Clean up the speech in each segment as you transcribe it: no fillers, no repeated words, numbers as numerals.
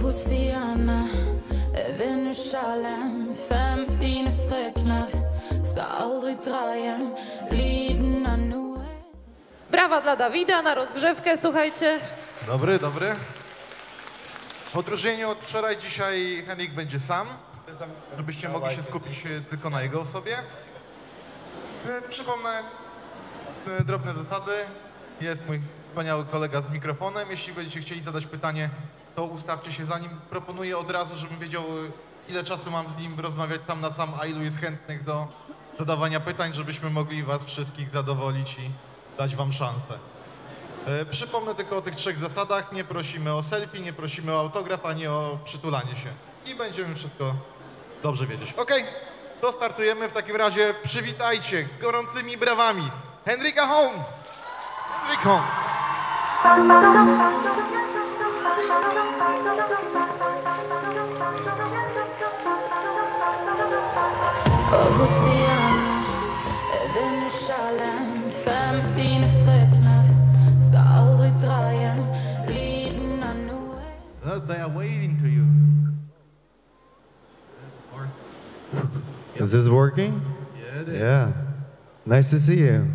Oceaner över nu Salem. 5 fina fröknar ska aldrig dra hem. Lyden nu. Brawa dla Dawida na rozgrzewkę, słuchajcie. Dobry, dobry. W odróżnieniu od wczoraj dzisiaj Henrik będzie sam, żebyście mogli się skupić tylko na jego osobie. Przypomnę drobne zasady. Jest mój wspaniały kolega z mikrofonem. Jeśli będziecie chcieli zadać pytanie, to ustawcie się za nim. Proponuję od razu, żebym wiedział, ile czasu mam z nim rozmawiać sam na sam, a ilu jest chętnych do zadawania pytań, żebyśmy mogli was wszystkich zadowolić i dać wam szansę. Przypomnę tylko o tych 3 zasadach. Nie prosimy o selfie, nie prosimy o autograf, ani o przytulanie się. I będziemy wszystko dobrze wiedzieć. Okej, to startujemy. W takim razie przywitajcie gorącymi brawami Henrika Holm. Henrik Holm. Oceaner över nu Salem. 5 fina fröknar ska aldrig dra hem. Lyden nu. They are waiting to you. Is this working? Yeah, it is. Yeah. Nice to see you.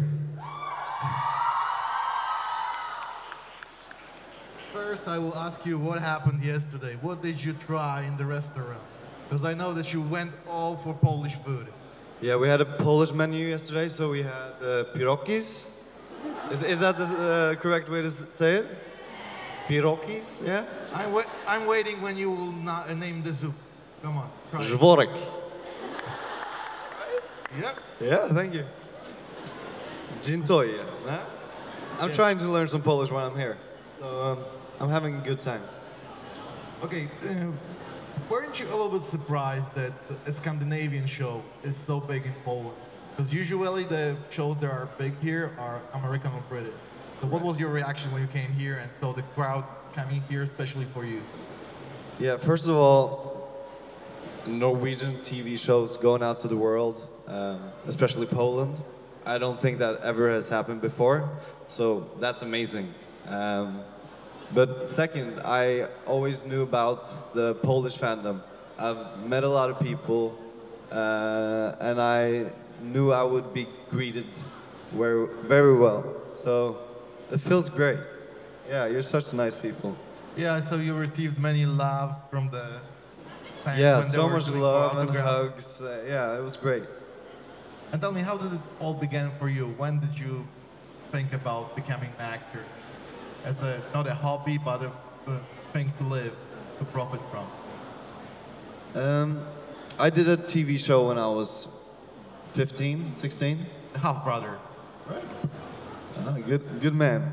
First, I will ask you what happened yesterday. What did you try in the restaurant? Because I know that you went all for Polish food. Yeah, we had a Polish menu yesterday, so we had pierogis. Is that the correct way to say it? Pierogis, yeah? I'm waiting when you will name the soup. Come on, try it. Żworek. Yep. Yeah, thank you. Dziękuję. I'm trying to learn some Polish when I'm here, so I'm having a good time. Okay, weren't you a little bit surprised that a Scandinavian show is so big in Poland? Because usually the shows that are big here are American or British. So what was your reaction when you came here and saw the crowd coming here, especially for you? Yeah, first of all, Norwegian TV shows going out to the world, especially Poland. I don't think that ever has happened before, so that's amazing. But second, I always knew about the Polish fandom. I've met a lot of people, and I knew I would be greeted very well. So it feels great. Yeah, you're such nice people. Yeah, so you received many love from the fans. Yeah, when they so were much doing love and autographs. hugs. Yeah, it was great. And tell me, how did it all begin for you? When did you think about becoming an actor? As not a hobby, but a thing to live, to profit from? I did a TV show when I was 15, 16. Half brother. Right. Good man.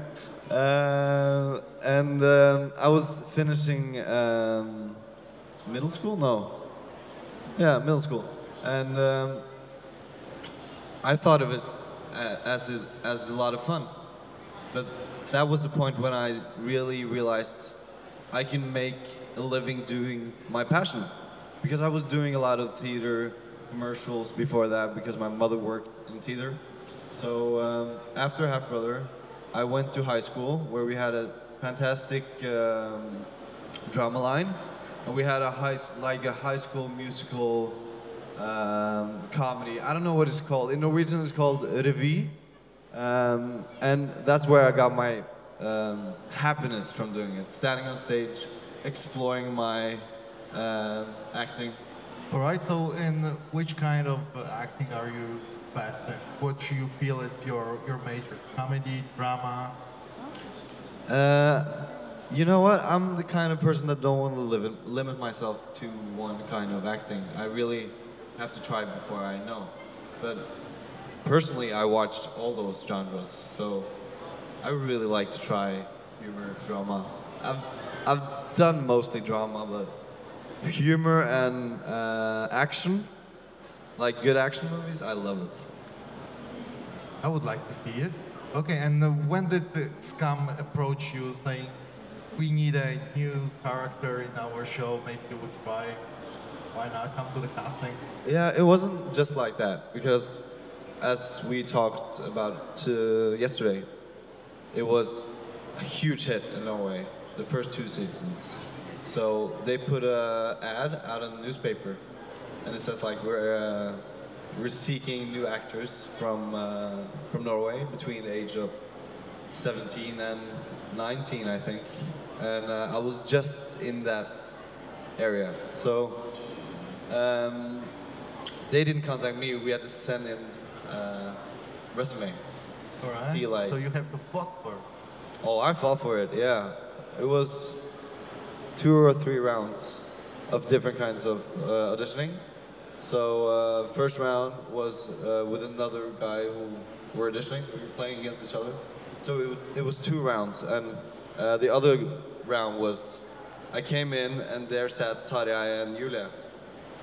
And I was finishing middle school? No. Yeah, middle school. And I thought of it as a lot of fun. But that was the point when I really realized I can make a living doing my passion. Because I was doing a lot of theater commercials before that because my mother worked in theater. So after Half Brother, I went to high school where we had a fantastic drama line. And we had a high school musical comedy. I don't know what it's called. In Norwegian it's called revy. And that's where I got my happiness from doing it. Standing on stage, exploring my acting. All right, so in which kind of acting are you best in? What do you feel is your major? Comedy, drama? You know what? I'm the kind of person that don't want to limit myself to one kind of acting. I really have to try before I know. But personally, I watched all those genres, so I really like to try humor, drama. I've done mostly drama, but humor and action, like good action movies, I love it. I would like to see it. Okay, and when did the Skam approach you saying, we need a new character in our show, maybe you would try, why not come to the casting? Yeah, it wasn't just like that, because as we talked about yesterday, it was a huge hit in Norway, the first 2 seasons. So they put an ad out in the newspaper, and it says like we're seeking new actors from Norway between the age of 17 and 19, I think. And I was just in that area. So they didn't contact me. We had to send in resume to see like. So you have to fight for it. Oh, I fought for it. Yeah, it was 2 or 3 rounds of different kinds of auditioning. So first round was with another guy who were auditioning. So we were playing against each other. So it was 2 rounds, and the other round was I came in and there sat Tarja and Julia,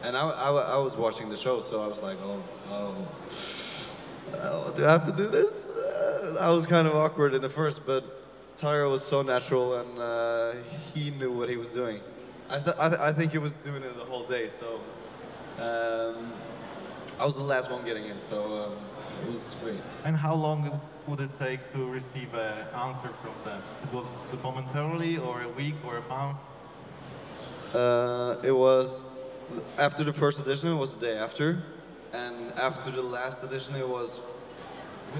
and I was watching the show, so I was like, oh, do I have to do this? I was kind of awkward in the first, but Tarja was so natural, and he knew what he was doing. I think he was doing it the whole day, so I was the last one getting in, so it was great. And how long would it take to receive an answer from them? It was momentarily, or a week, or a month? It was after the first edition. It was the day after, and after the last edition, it was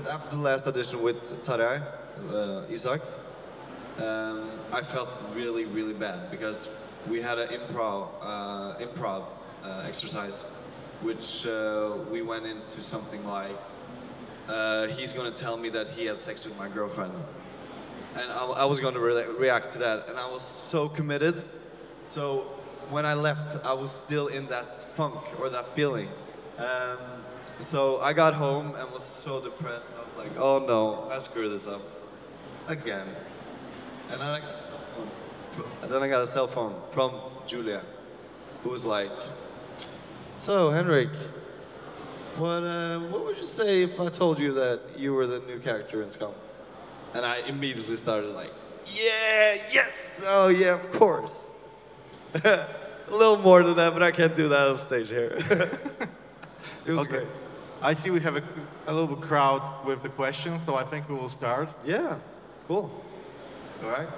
after the last edition with Tarjei, Isak. I felt really, really bad because we had an improv exercise, which we went into something like, he's going to tell me that he had sex with my girlfriend. And I was going to react to that, and I was so committed. So when I left, I was still in that funk or that feeling. So I got home and was so depressed. I was like, oh no, I screwed this up again. And then I got a cell phone from Julia, who was like, so Henrik, what would you say if I told you that you were the new character in Skam? And I immediately started like, yeah, yes, oh yeah, of course. A little more than that, but I can't do that on stage here. It was great. I see we have a little crowd with the questions, so I think we will start. Yeah, cool. All right.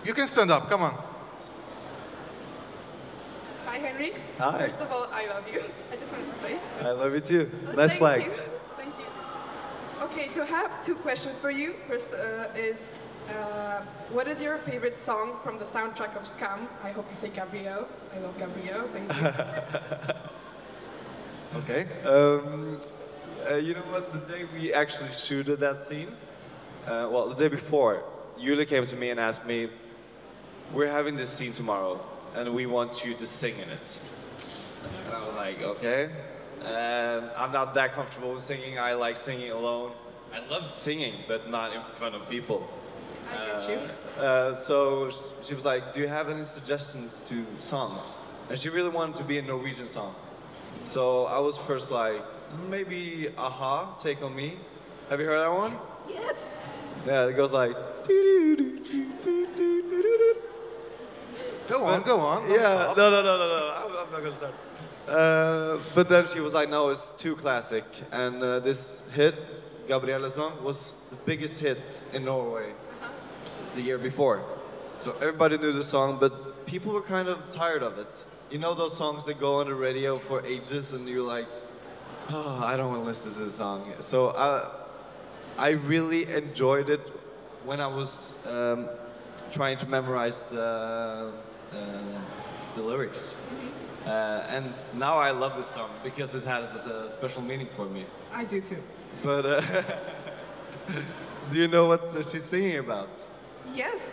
You can stand up, come on. Hi, Henrik. Hi. First of all, I love you. I just wanted to say. I love you too. Nice flag. Thank you. Thank you. Okay, so I have 2 questions for you. First is, what is your favorite song from the soundtrack of Skam? I hope you say Gabriel. I love Gabriel. Thank you. Okay. You know what? The day we actually shooted that scene, well, the day before, Julia came to me and asked me, we're having this scene tomorrow, and we want you to sing in it. And I was like, okay. I'm not that comfortable with singing. I like singing alone. I love singing, but not in front of people. I get you. So she was like, do you have any suggestions to songs? And she really wanted to be a Norwegian song. So I was first like, maybe Aha, Take On Me. Have you heard that one? Yes. Yeah, it goes like. Go on, go on. Yeah, no. I'm not gonna start. But then she was like, no, it's too classic. And this hit, Gabriele's song, was the biggest hit in Norway the year before. So everybody knew the song, but people were kind of tired of it. You know those songs that go on the radio for ages and you're like, oh, I don't want to listen to this song. So I really enjoyed it when I was trying to memorize the lyrics. And now I love this song because it has a special meaning for me. I do too. But do you know what she's singing about? Yes,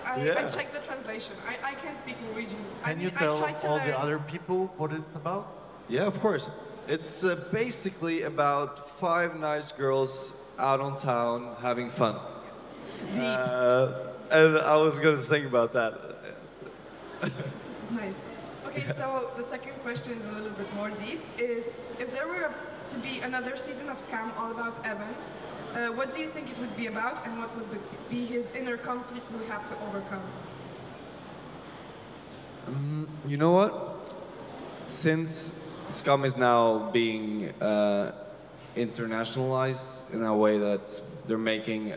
I checked the translation. I can't speak Norwegian. Can you tell all the other people what it's about? Yeah, of course. It's basically about 5 nice girls out on town having fun. Deep. And I was going to sing about that. Nice. Okay, so the second question is a little bit more deep. Is if there were to be another season of Skam all about Evan, what do you think it would be about, and what would be his inner conflict we have to overcome? You know what? Since Skam is now being internationalized in a way that they're making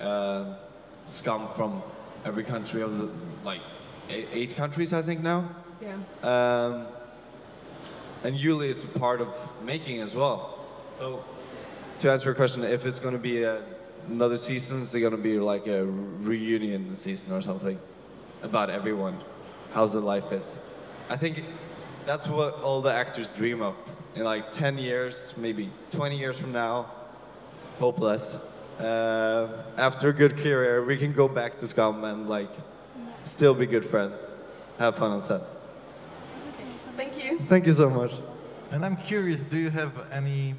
Scum from every country of the, like, eight countries, I think now. Yeah. And Yuli is a part of making as well. So, to answer your question, if it's going to be another season, it's going to be like a reunion season or something about everyone, how's the life is. I think that's what all the actors dream of. In like 10 years, maybe 20 years from now, hopeless. After a good career, we can go back to Skam and like still be good friends, have fun on set. Thank you. Thank you so much. And I'm curious, do you have any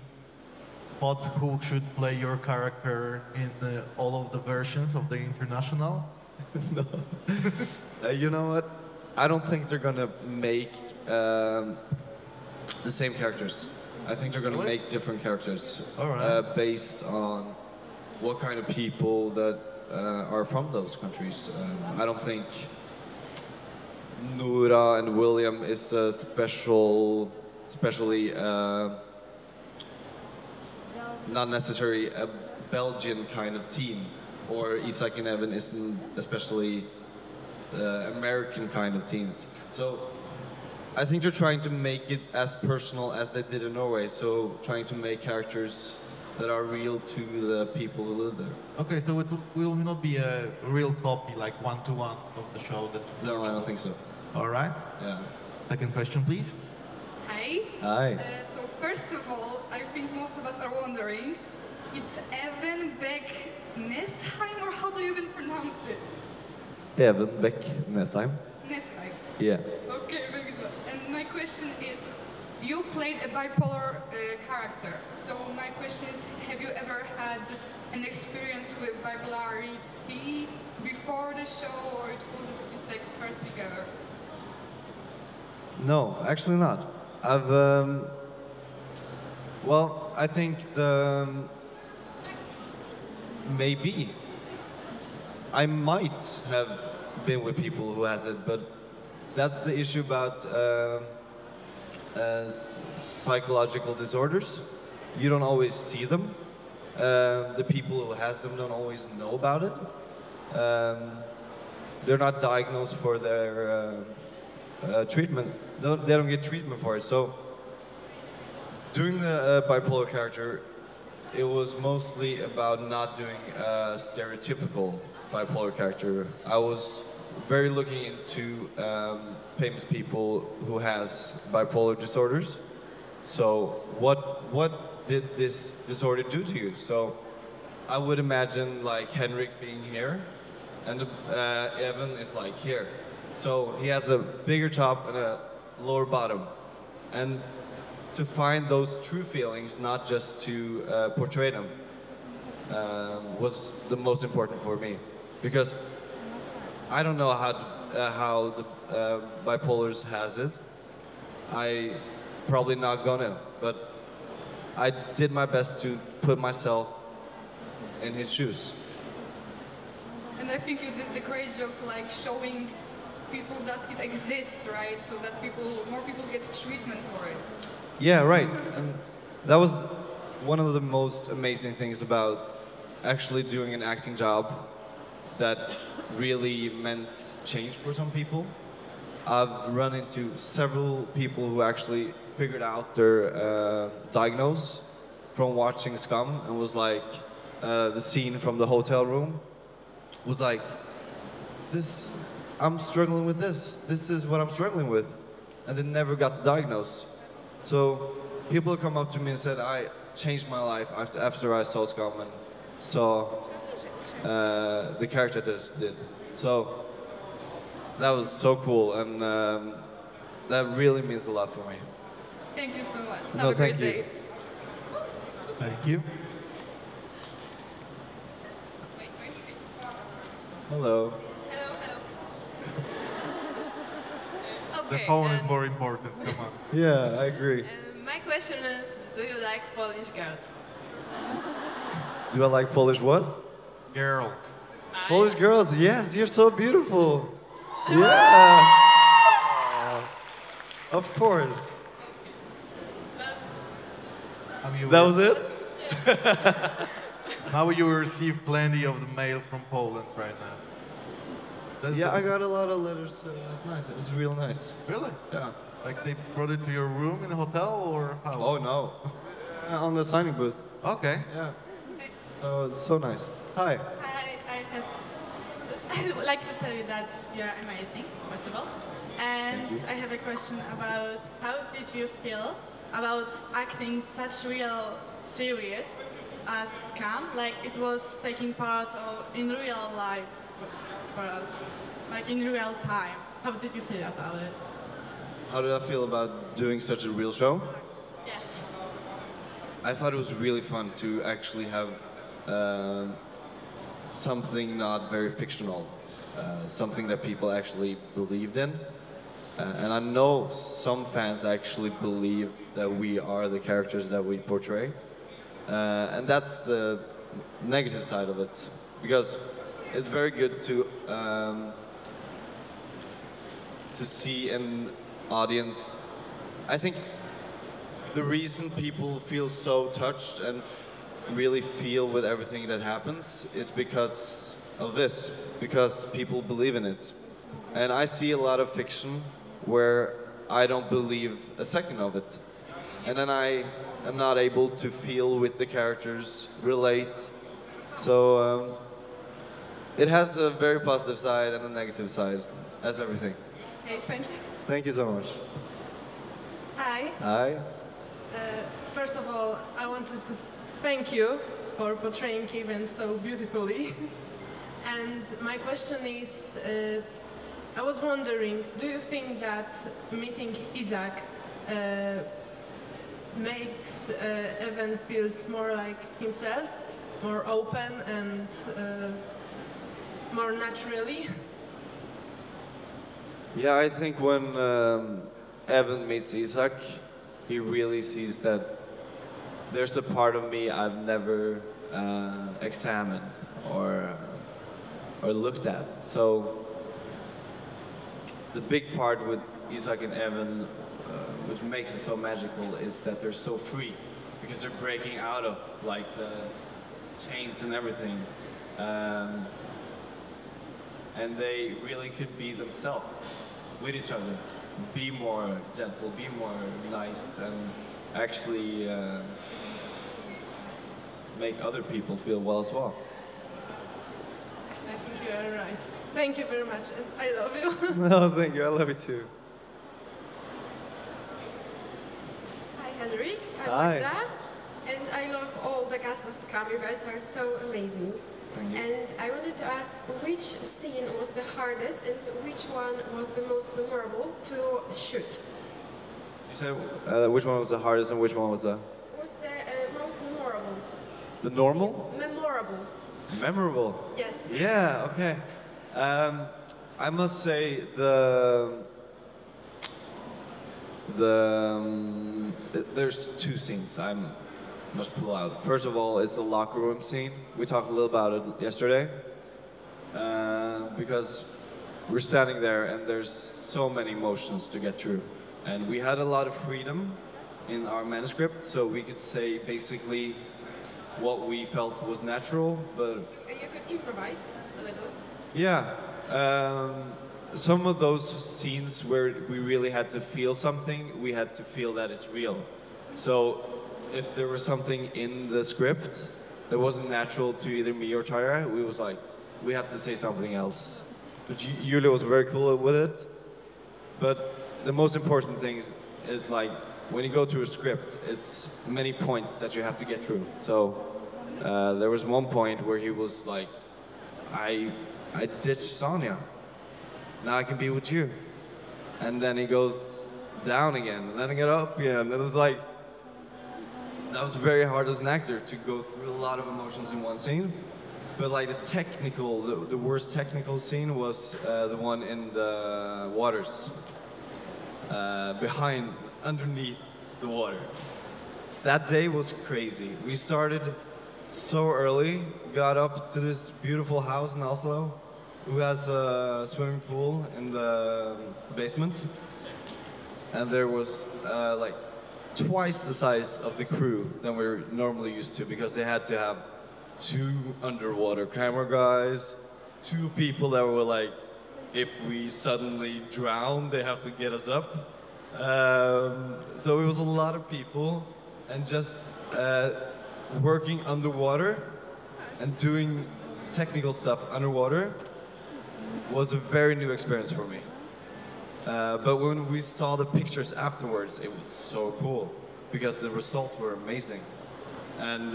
thought who should play your character in all of the versions of the International? No. You know what? I don't think they're gonna make the same characters. I think they're gonna Really? make different characters All right. based on what kind of people that are from those countries. I don't think Nora and William is a especially not necessarily a Belgian kind of team, or Isaac and Evan isn't especially American kind of teams. So I think they're trying to make it as personal as they did in Norway, so trying to make characters that are real to the people who live there. Okay, so it will not be a real copy, like one-to-one of the show that... No, I don't think so. All right. Yeah. Second question, please. Hi. Hi. So first of all, I think most of us are wondering, it's Evan Beck Nesheim, or how do you even pronounce it? Evan Beck Nesheim. Nesheim. Yeah. Okay, thanks. And my question is, you played a bipolar character. So my question is, have you ever had an experience with bipolarity before the show, or it was just like first together? No, actually not. I've, well, I think maybe. I might have been with people who has it, but that's the issue about psychological disorders. You don't always see them. The people who has them don't always know about it. They're not diagnosed for their treatment. They don't get treatment for it. So doing the bipolar character, it was mostly about not doing a stereotypical bipolar character. I was very looking into famous people who has bipolar disorders. So what did this disorder do to you? So I would imagine like Henrik being here, and Evan is like here. So he has a bigger top and a lower bottom. And to find those true feelings, not just to portray them, was the most important for me. Because I don't know how the bipolars has it. I probably not gonna, but I did my best to put myself in his shoes. And I think you did a great job, like showing people that it exists, right? So that more people get treatment for it. Yeah, right. And that was one of the most amazing things about actually doing an acting job that really meant change for some people. I've run into several people who actually figured out their diagnosis from watching Skam, and was like, the scene from the hotel room was like, I'm struggling with this. This is what I'm struggling with. And they never got the diagnosis. So people come up to me and said, I changed my life after I saw Skam and saw the character that did. So that was so cool, and that really means a lot for me. Thank you so much. Have No, a great thank you. day. Thank you. Hello. The Okay, phone is more important, come on. Yeah, I agree. my question is, do you like Polish girls? Do I like Polish what? Girls. Polish girls, yes, you're so beautiful. Yeah. Of course. I mean, That was it? Now you receive plenty of the mail from Poland right now. Yeah, I got a lot of letters last night. It was real nice. Really? Yeah. Like they brought it to your room in the hotel or how? Oh no. On the signing booth. Okay. Yeah. Oh, it's so nice. Hi. I would like to tell you that you're amazing, first of all. And I have a question about how did you feel about acting such real series as Skam? Like it was taking part in real life for us, like in real time. How did you feel about it? How did I feel about doing such a real show? Yes. I thought it was really fun to actually have something not very fictional, something that people actually believed in. And I know some fans actually believe that we are the characters that we portray. And that's the negative side of it, because it's very good to see an audience. I think the reason people feel so touched and really feel with everything that happens is because of this, because people believe in it. And I see a lot of fiction where I don't believe a second of it. And then I am not able to feel with the characters, relate. So it has a very positive side and a negative side, as everything. Okay, thank you. Thank you so much. Hi. Hi. First of all, I wanted to thank you for portraying Kevin so beautifully. And my question is, I was wondering, do you think that meeting Isaac makes Evan feels more like himself, more open and more naturally? Yeah, I think when Evan meets Isaac, he really sees that there's a part of me I've never examined or looked at. So the big part with Isaac and Evan, which makes it so magical, is that they're so free, because they're breaking out of like the chains and everything, and they really could be themselves with each other, be more gentle, be more nice, and actually make other people feel well as well. I think you are right. Thank you very much, and I love you. No, thank you. I love you too. Hi, Henrik. I'm Hi. Magda, and I love all the cast of Skam. You guys are so amazing. Thank you. And I wanted to ask, which scene was the hardest and which one was the most memorable to shoot? You said which one was the hardest and which one was the Was the most memorable? the normal? Memorable. Memorable. Yes. Yeah. Okay. I must say there's two scenes I must pull out. First of all, it's the locker room scene. We talked a little about it yesterday, because we're standing there and there's so many emotions to get through, and we had a lot of freedom in our manuscript, so we could say basically what we felt was natural, but You could improvise a little. yeah, some of those scenes where we really had to feel something, we had to feel that it's real. So if there was something in the script that wasn't natural to either me or Tyra, we was like, we have to say something else. But Julia was very cool with it. But the most important thing is like, when you go to a script, it's many points that you have to get through. So there was one point where he was like, I ditched Sonia. Now I can be with you. And then he goes down again, and then I get up again. And it was like, that was very hard as an actor to go through a lot of emotions in one scene. But like the worst technical scene was the one in the waters, underneath the water. That day was crazy. We started so early, got up to this beautiful house in Oslo, who has a swimming pool in the basement. And there was like twice the size of the crew than we're normally used to, because they had to have 2 underwater camera guys, 2 people that were like, if we suddenly drown, they have to get us up. So it was a lot of people, and just working underwater and doing technical stuff underwater was a very new experience for me. But when we saw the pictures afterwards, it was so cool, because the results were amazing. And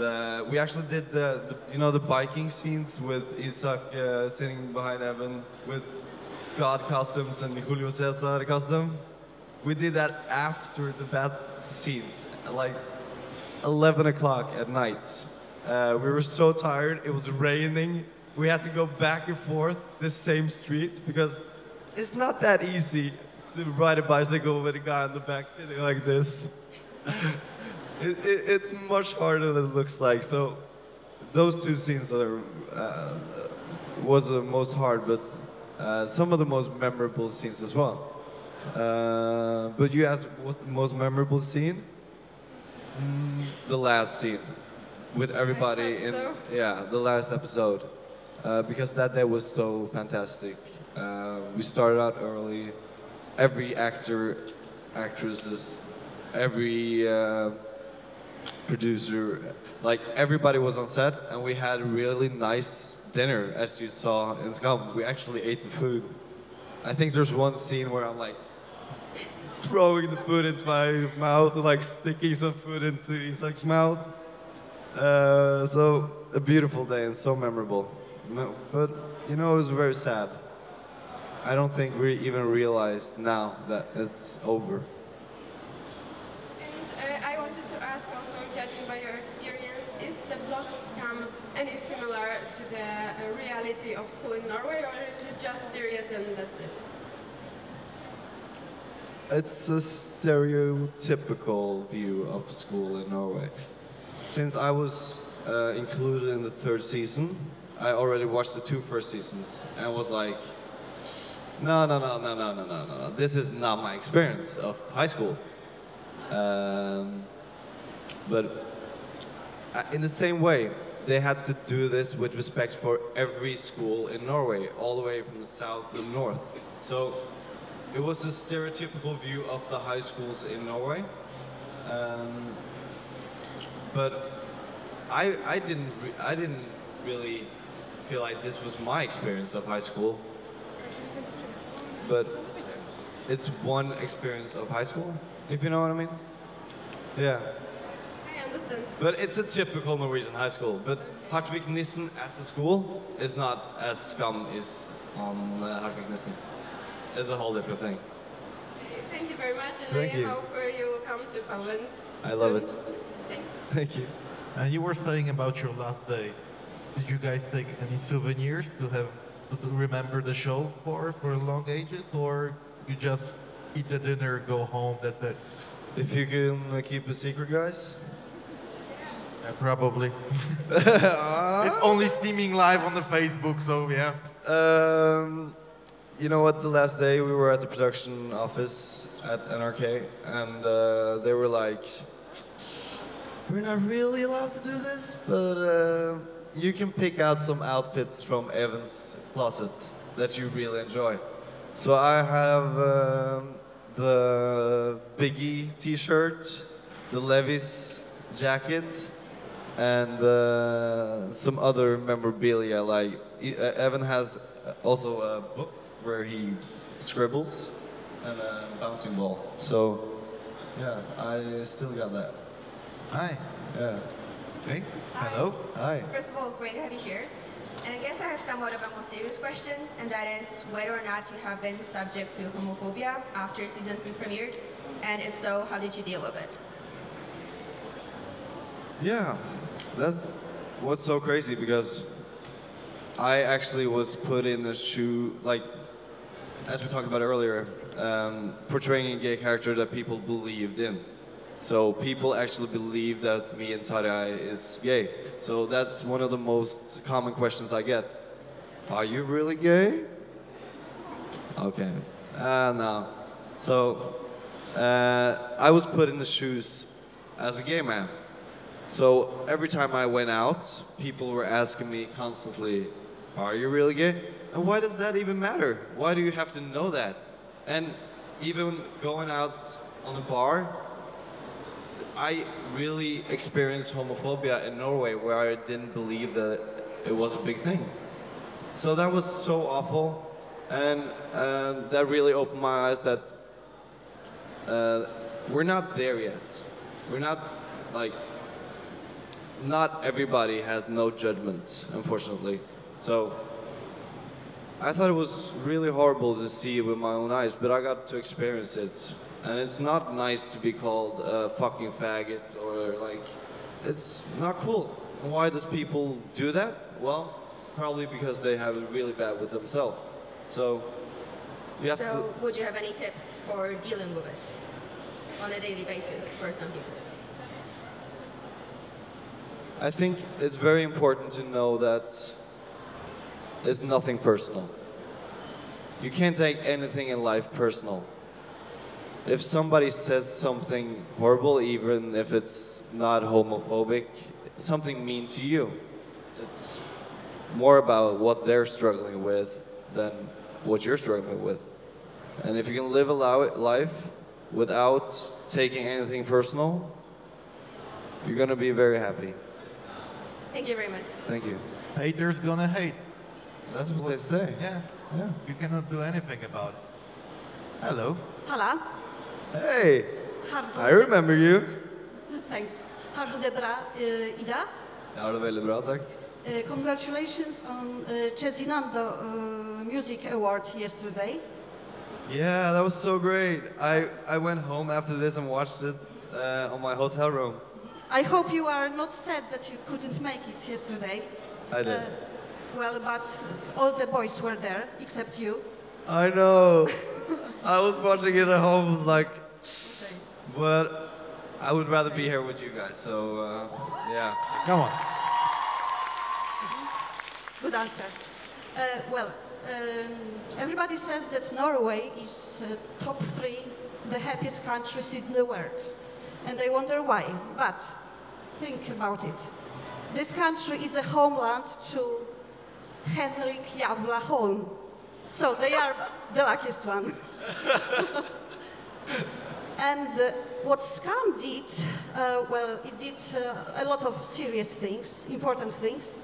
we actually did the biking scenes with Isaac sitting behind Evan with God costumes and Julio Cesar costume. We did that after the bath scenes, like 11 o'clock at night. We were so tired, it was raining. We had to go back and forth the same street, because it's not that easy to ride a bicycle with a guy on the back sitting like this. It's much harder than it looks like. So those 2 scenes was the most hard, but some of the most memorable scenes as well. But you asked what the most memorable scene? The last scene with everybody in the last episode, because that day was so fantastic. We started out early. Every actor, actresses, every producer, like everybody was on set, and we had a really nice dinner, as you saw in Skam. We actually ate the food. I think there's one scene where I'm like throwing the food into my mouth and like sticking some food into Isaac's mouth. So a beautiful day and so memorable. But you know, it was very sad. I don't think we even realized now that it's over. And I wanted to ask also, judging by your experience, is the plot of Skam any similar to the reality of school in Norway, or is it just serious and that's it? It's a stereotypical view of school in Norway. Since I was included in the 3rd season, I already watched the 2 first seasons and was like, no, this is not my experience of high school. But in the same way, they had to do this with respect for every school in Norway, all the way from the south to the north. So it was a stereotypical view of the high schools in Norway. But I didn't really feel like this was my experience of high school. But it's one experience of high school, if you know what I mean. Yeah. I understand. But it's a typical Norwegian high school. But Hartvig Nissen as a school is not as Skam is on Hartvig Nissen. It's a whole different thing. Thank you very much, and Thank I you. hope you will come to Poland. I love soon. it. Thank you. And you were saying about your last day. Did you guys take any souvenirs to remember the show for long ages, or you just eat the dinner, go home, that's it? If you can keep a secret, guys. Yeah, probably. It's only streaming live on the Facebook, so yeah. You know what, the last day we were at the production office at NRK, and they were like, we're not really allowed to do this, but you can pick out some outfits from Evan's closet that you really enjoy. So I have the Biggie t-shirt, the Levi's jacket, and some other memorabilia. Like Evan has also a book where he scribbles and a bouncing ball. So yeah, I still got that. Hi. Yeah. Okay. Hi. Hello. Hi. First of all, great to have you here. And I guess I have somewhat of a more serious question, and that is whether or not you have been subject to homophobia after season 3 premiered, and if so, how did you deal with it? Yeah, that's what's so crazy, because I actually was put in a shoe, like, as we talked about earlier, portraying a gay character that people believed in. So people actually believe that me and Tarjei is gay. So that's one of the most common questions I get. Are you really gay? Okay. No. So I was put in the shoes as a gay man. So every time I went out, people were asking me constantly, are you really gay? And why does that even matter? Why do you have to know that? And even going out on a bar, I really experienced homophobia in Norway where I didn't believe that it was a big thing. So that was so awful, and that really opened my eyes that we're not there yet. We're not, like, not everybody has no judgment, unfortunately. So I thought it was really horrible to see it with my own eyes, but I got to experience it. And it's not nice to be called a fucking faggot or like, it's not cool. And why does people do that? Well, probably because they have it really bad with themselves. So you have to... So would you have any tips for dealing with it on a daily basis for some people? I think it's very important to know that it's nothing personal. You can't take anything in life personal. If somebody says something horrible, even if it's not homophobic, something mean to you, it's more about what they're struggling with than what you're struggling with. And if you can live a life without taking anything personal, you're gonna be very happy. Thank you very much. Thank you. Haters gonna hate. That's what they say. Yeah. Yeah. You cannot do anything about it. Hello. Halla. Hey, Har I remember you. Thanks. Har du det bra idag? Jag har det väldigt bra, tack. Congratulations on Cezinando Music Award yesterday. Yeah, that was so great. I went home after this and watched it on my hotel room. I hope you are not sad that you couldn't make it yesterday. I did. Well, but all the boys were there, except you. I know. I was watching it at home, was like, but I would rather be here with you guys, so yeah. Come on. Good answer. Everybody says that Norway is top 3 the happiest countries in the world. And I wonder why, but think about it. This country is a homeland to Henrik Holm. So they are the luckiest one. And what Skam did, well, it did a lot of serious things, important things,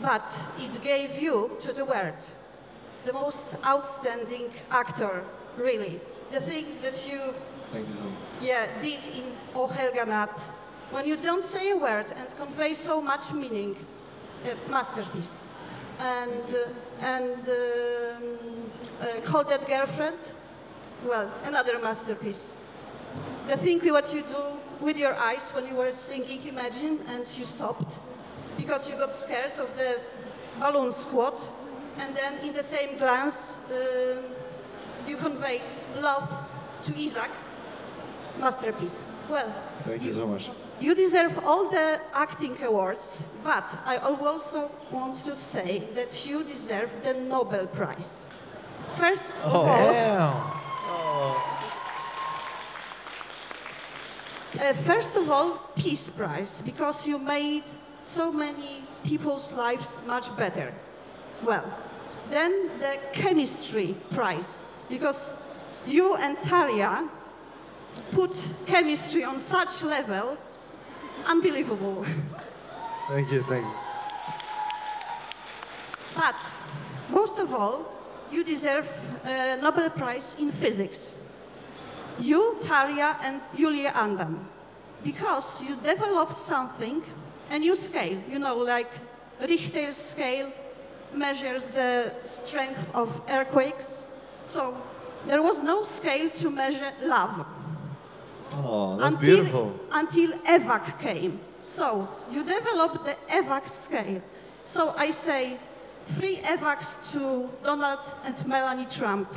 but it gave you to the world. The most outstanding actor, really. The thing that you Thank you so much. Yeah, did in O Helga Natt, when you don't say a word and convey so much meaning, a masterpiece. And Call That Girlfriend, well, another masterpiece. The thing what you do with your eyes when you were singing Imagine and you stopped because you got scared of the balloon squad, and then in the same glance you conveyed love to Isaac. Masterpiece. Well, thank you so much. You deserve all the acting awards, but I also want to say that you deserve the Nobel Prize. First of all, first of all, Peace Prize, because you made so many people's lives much better. Well, then the Chemistry Prize, because you and Tarja put chemistry on such level, unbelievable. Thank you, thank you. But most of all, you deserve a Nobel Prize in physics. You, Tarja, and Julia Andam, because you developed something, a new scale, you know, like Richter's scale measures the strength of earthquakes. So there was no scale to measure love. Oh, that's beautiful. Until EVAC came. So you developed the EVAC scale. So I say 3 EVACs to Donald and Melanie Trump.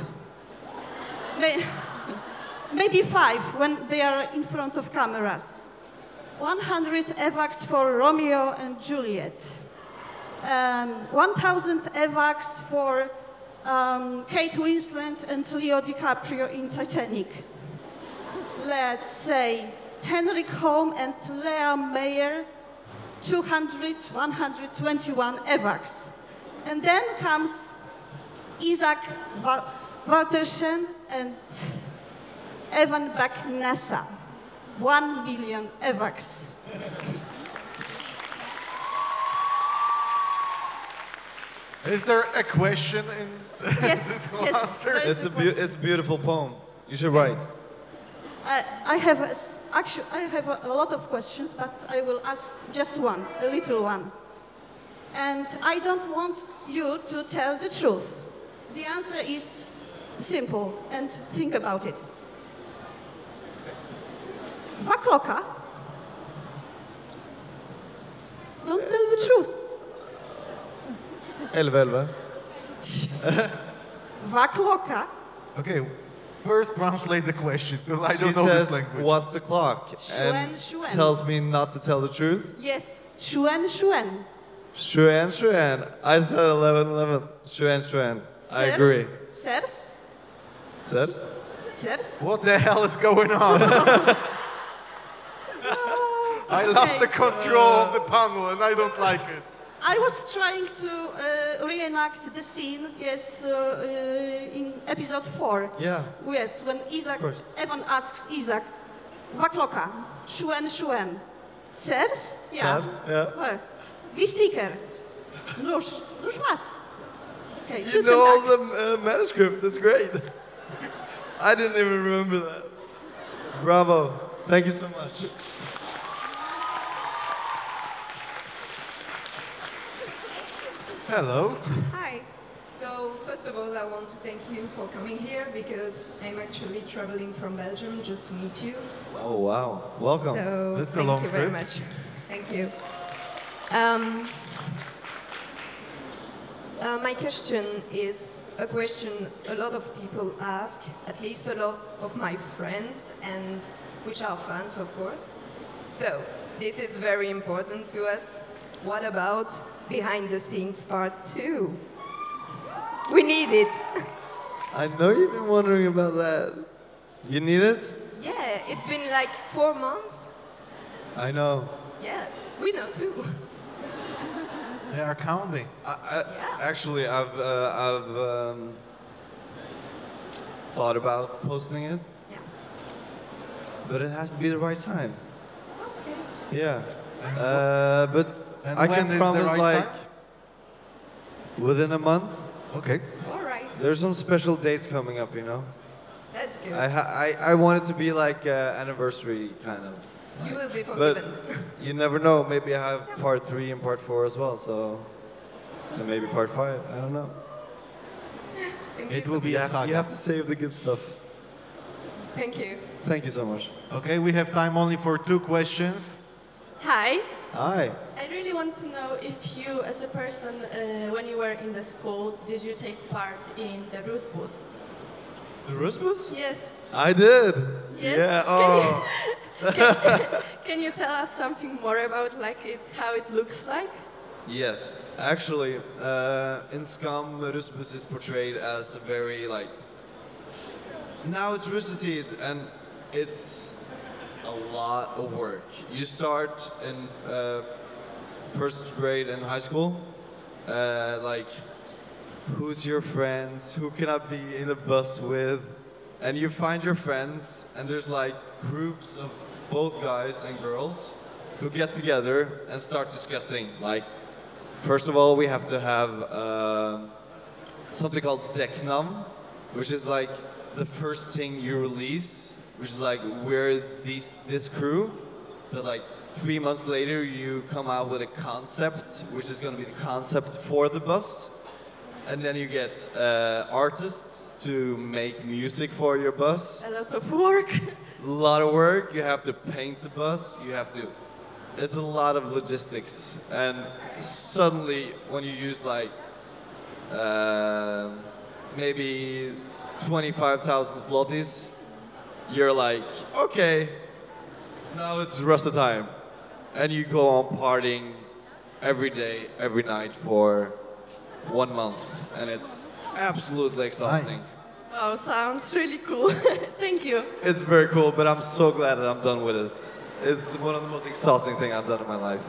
Maybe 5 when they are in front of cameras. 100 EVACs for Romeo and Juliet. 1,000 EVACs for Kate Winslet and Leo DiCaprio in Titanic. let's say, Henrik Holm and Lea Meyer, 200, 121 evacs. And then comes Isaac Waltersen and Evan Baknessa, 1 million evacs. Is there a question in Yes, this yes, answer? there is It's a beautiful poem. You should write. I have actually I have a lot of questions, but I will ask just one, a little one. And I don't want you to tell the truth. The answer is simple, and think about it. Wakloka. Don't tell the truth. Elva. Wakloka. Okay, first translate the question, because I She don't know says, this language. what's the clock? And Shuen. tells me not to tell the truth. Yes, Shuen Shuen. Shuen. I said 11. Shuen. I agree. Sers? Sers? Sers? What the hell is going on? I lost the control of the panel and I don't like it. I was trying to reenact the scene, yes, in episode 4. Yeah. Yes, when Evan asks Isaac, Wakloka, Shuen. Sers? Ser? Yeah. Well, wie sticker? Nóż was. Okay, You know all the manuscript. That's great. I didn't even remember that. Bravo. Thank you so much. Hello. Hi. So first of all, I want to thank you for coming here because I'm actually traveling from Belgium just to meet you. Oh, wow. Welcome. So This is a thank long you very trip. much. Thank you. My question is a question a lot of people ask, at least a lot of my friends, and which are fans, of course. So this is very important to us. What about behind the scenes part 2? We need it. I know you've been wondering about that. You need it? Yeah, it's been like 4 months. I know. Yeah, we know too. They are counting. Actually, I've thought about posting it. Yeah. But it has to be the right time. Okay. Yeah. But And I when can is the promise right like time? within a month. Okay. All right. There's some special dates coming up, you know. That's good. I want it to be like anniversary kind of. You will be But forgiven. you never know. Maybe I have part 3 and part 4 as well. So and maybe part 5. I don't know. Thank It you will so be You a have, saga. you have to save the good stuff. Thank you. Thank you so much. Okay, we have time only for 2 questions. Hi. Hi. I really want to know if you, as a person, when you were in the school, did you take part in the Rusbus? The Rusbus? Yes. I did. Yes? Yeah. Oh. Can you tell us something more about how it looks like? Yes. Actually, in Skam, Rusbus is portrayed as a very like. Now it's Russetid, and it's a lot of work. You start in first grade in high school, like who's your friends, who can I be in a bus with, and you find your friends, and there's like groups of both guys and girls who get together and start discussing. Like, first of all, we have to have something called Deknam, which is like the first thing you release, which is like we're this crew, but like 3 months later you come out with a concept, which is going to be the concept for the bus, and then you get artists to make music for your bus. A lot of work. A lot of work. You have to paint the bus. You have to. It's a lot of logistics, and suddenly when you use like maybe 25,000 zlotys, you're like, okay, now it's the rest of the time. And you go on partying every day, every night for 1 month, and it's absolutely exhausting. Oh, sounds really cool. Thank you. It's very cool, but I'm so glad that I'm done with it. It's one of the most exhausting things I've done in my life.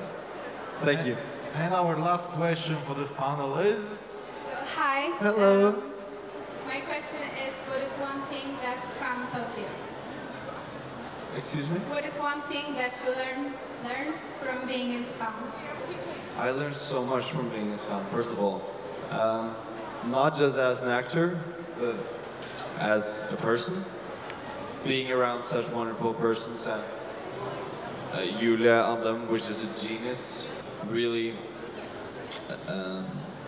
Thank you. And our last question for this panel is... So, hi. Hello. My question is, what is one thing that Skam taught you? Excuse me? What is one thing that you learned from being in Skam? I learned so much from being in Skam, first of all. Not just as an actor, but as a person. Being around such wonderful persons, and Julia Andam, which is a genius, really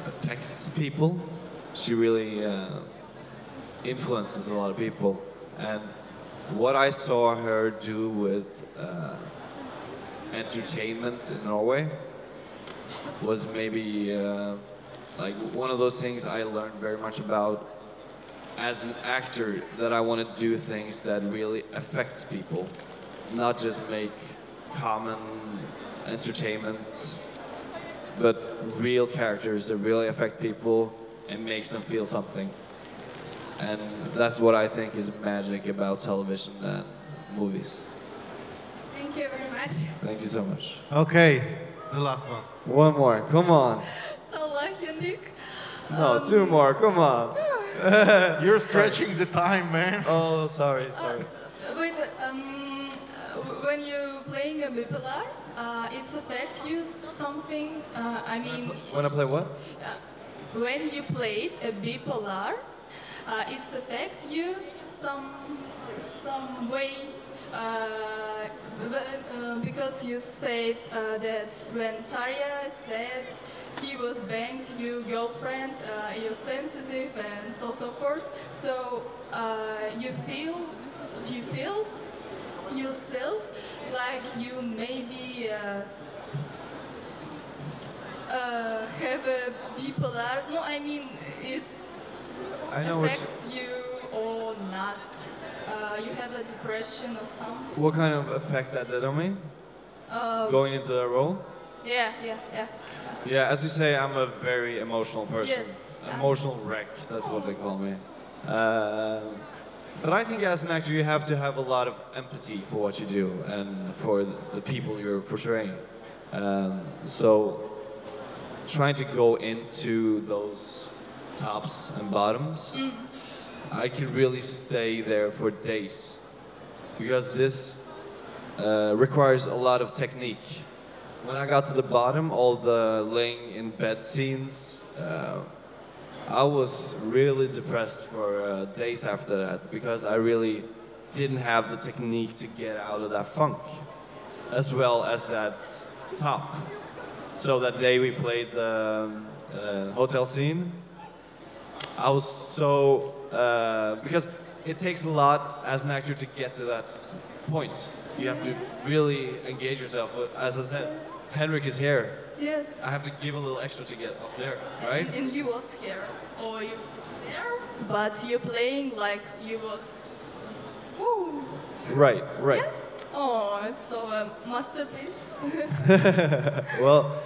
affects people. She really influences a lot of people. And what I saw her do with entertainment in Norway was maybe like one of those things I learned very much about as an actor, that I want to do things that really affects people, not just make common entertainment, but real characters that really affect people and makes them feel something. And that's what I think is magic about television and movies. Thank you very much. Thank you so much. Okay, the last one. One more, come on. Allah, Henrik. No, two more, come on. You're stretching the time, man. Oh, sorry. Wait, when you're playing a bipolar, it's affect you something, I mean... When I play what? When you played a bipolar, it's affect you some way, because you said that when Tarja said he was banged your girlfriend, you're sensitive and so forth. So you feel yourself like you maybe have a bipolar. No, I mean affects you or not. You have a depression or something. What kind of effect that did on me? Going into that role? Yeah. Yeah, as you say, I'm a very emotional person. Yes. Emotional wreck, that's what they call me. But I think as an actor you have to have a lot of empathy for what you do and for the people you're portraying. So trying to go into those tops and bottoms, I could really stay there for days, because this requires a lot of technique. When I got to the bottom, all the laying in bed scenes, I was really depressed for days after that, because I really didn't have the technique to get out of that funk, as well as that top. So that day we played the hotel scene, I was so, because it takes a lot as an actor to get to that point. You have to really engage yourself. But as I said, Henrik is here. Yes. I have to give a little extra to get up there, right? And you was here, or you there, but you're playing like you was. Woo. Right. Yes. Oh, it's so a masterpiece. Well,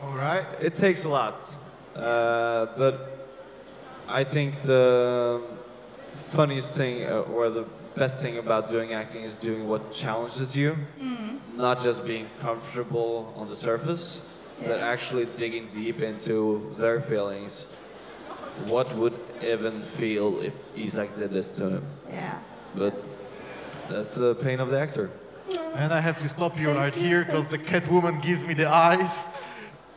all right. It takes a lot, but I think the funniest thing or the best thing about doing acting is doing what challenges you, not just being comfortable on the surface, but actually digging deep into their feelings. What would Evan feel if Isak did this to him? Yeah. But that's the pain of the actor. And I have to stop you right here because the Catwoman gives me the eyes.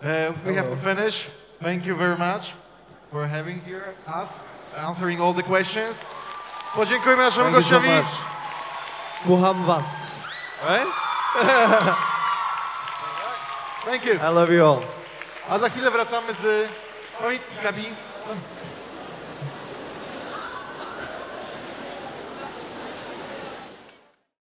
We have to finish. Thank you very much for having here us, answering all the questions. Podziękujmy naszemu gościowi. Kocham was. Right? Thank you. I love you all. A za chwilę wracamy z pamiętnikami.